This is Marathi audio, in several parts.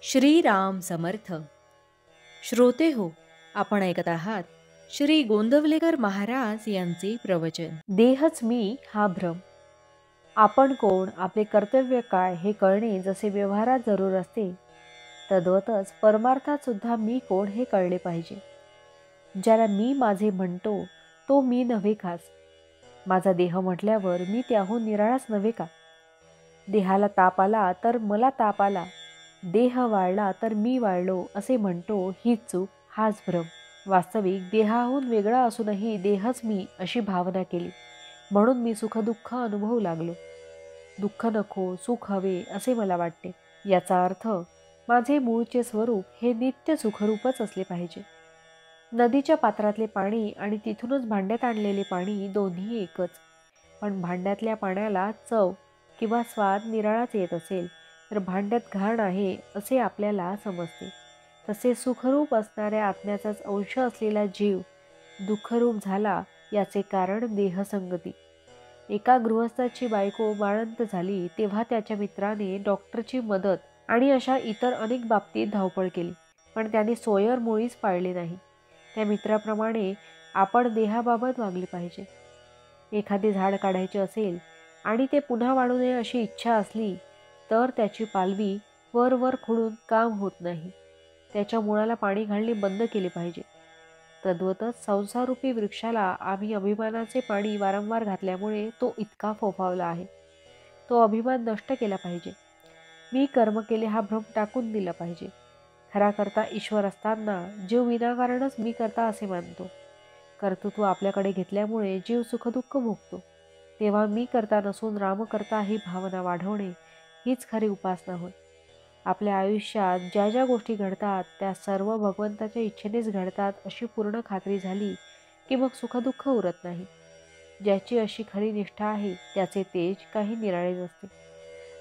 श्रीराम समर्थ. श्रोते हो, आपण ऐकत आहात श्री गोंदवलेकर महाराज यांचे प्रवचन. देहच मी हा भ्रम. आपण कोण, आपले कर्तव्य काय हे कळणे जसे व्यवहारात जरूर असते, तद्वतच परमार्थात सुद्धा मी कोण हे कळले पाहिजे. ज्याला मी माझे म्हणतो तो मी नव्हे खास. माझा देह म्हटल्यावर मी त्याहून निराळाच नव्हे का? देहाला ताप आला तर मला ताप आला, देह वाळला तर मी वाळलो असे म्हणतो, हीच चूक, हाच भ्रम. वास्तविक देहाहून वेगळा असूनही देहच मी अशी भावना केली, म्हणून मी सुखदुःख अनुभवू लागलो. दुःख नको, सुख हवे असे मला वाटते. याचा अर्थ माझे मूळचे स्वरूप हे नित्य सुखरूपच असले पाहिजे. नदीच्या पात्रातले पाणी आणि तिथूनच भांड्यात आणलेले पाणी दोन्ही एकच. पण भांड्यातल्या पाण्याला चव किंवा स्वाद निराळाच येत असेल तर भांड्यात घाण आहे असे आपल्याला समजते. तसे सुखरूप असणाऱ्या आत्म्याचाच अंश असलेला जीव दुःखरूप झाला याचे कारण देहसंगती. एका गृहस्थाची बायको बाळंत झाली तेव्हा त्याच्या मित्राने डॉक्टरची मदत आणि अशा इतर अनेक बाबतीत धावपळ केली, पण त्याने सोयर मुळीच पाळले नाही. त्या मित्राप्रमाणे आपण देहाबाबत वागले पाहिजे. एखादे झाड काढायचे असेल आणि ते पुन्हा वाढू नये अशी इच्छा असली तर त्याची पालवी वर वर खुडून काम होत नाही. त्याच्या मुळाला पाणी घालणे बंद केले पाहिजे. तद्वतच संसारूपी वृक्षाला आम्ही अभिमानाचे पाणी वारंवार घातल्यामुळे तो इतका फोफावला आहे. तो अभिमान नष्ट केला पाहिजे. मी कर्म केले हा भ्रम टाकून दिला पाहिजे. खरा करता ईश्वर असताना जीव विनाकारणच मी करता असे मानतो. कर्तृत्व आपल्याकडे घेतल्यामुळे जीव सुखदुःख भोगतो. तेव्हा मी करता नसून राम करता ही भावना वाढवणे हीच खरी उपासना होय. आपल्या आयुष्यात ज्या ज्या गोष्टी घडतात त्या सर्व भगवंताच्या इच्छेनेच घडतात अशी पूर्ण खात्री झाली की मग सुखदुःख उरत नाही. ज्याची अशी खरी निष्ठा आहे त्याचे तेज काही निराळे नसते.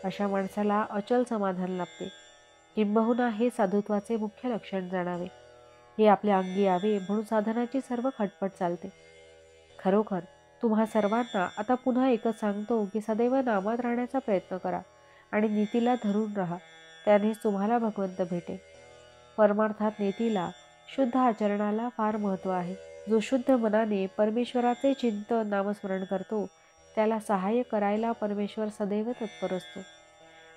अशा माणसाला अचल समाधान लाभते. किंबहुना हे साधुत्वाचे मुख्य लक्षण जाणावे. हे आपल्या अंगी यावे म्हणून साधनाची सर्व खटपट चालते. खरोखर तुम्हा सर्वांना आता पुन्हा एकच सांगतो की सदैव नामात राहण्याचा प्रयत्न करा आणि नीतीला धरून राहा. त्यानेच तुम्हाला भगवंत भेटेल. परमार्थात नीतीला, शुद्ध आचरणाला फार महत्त्व आहे. जो शुद्ध मनाने परमेश्वराचे चिंतन नामस्मरण करतो त्याला सहाय्य करायला परमेश्वर सदैव तत्पर असतो.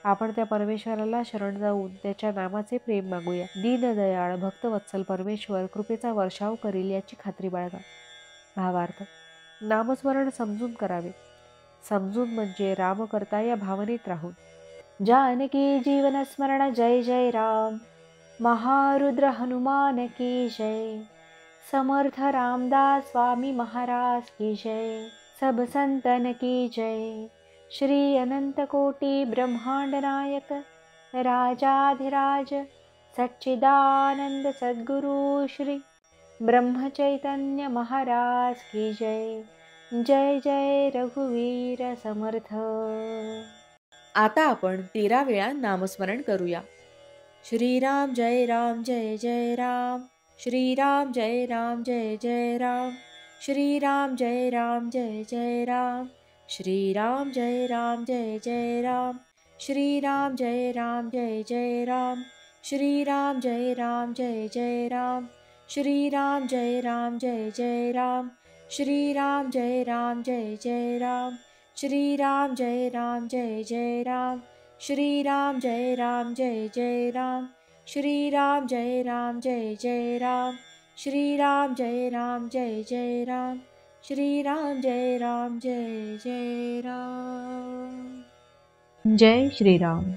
आपण त्या परमेश्वराला शरण जाऊन त्याच्या नामाचे प्रेम मागूया. दीनदयाळ भक्तवत्सल परमेश्वर कृपेचा वर्षाव करील याची खात्री बाळगा. भावार्थ, नामस्मरण समजून करावे. समजून म्हणजे राम करता या भावनेत राहून. जानकी जीवन स्मरण जय जय राम. महारुद्र हनुमान की जय. समर्थ रामदास स्वामी महाराज की जय. सब संतन की जय. श्री अनंत कोटि ब्रह्मांड नायक राजाधिराज सच्चिदानंद सद्गुरु श्री ब्रह्म चैतन्य महाराज की जय. जय जय रघुवीर समर्थ. आता आपण 13 वेळा नामस्मरण करूया. श्रीराम जय राम जय जय राम. श्रीराम जय राम जय जय राम. श्रीराम जय राम जय जय राम. श्रीराम जय राम जय जय राम. श्रीराम जय राम जय जय राम. श्रीराम जय राम जय जय राम. श्रीराम जय राम जय जय राम. श्रीराम जय राम जय जय राम. श्रीराम जय राम जय जय राम. श्रीराम जय राम जय जय राम. श्रीराम जय राम जय जय राम. श्रीराम जय राम जय जय राम. श्रीराम जय राम जय जय राम. जय श्रीराम.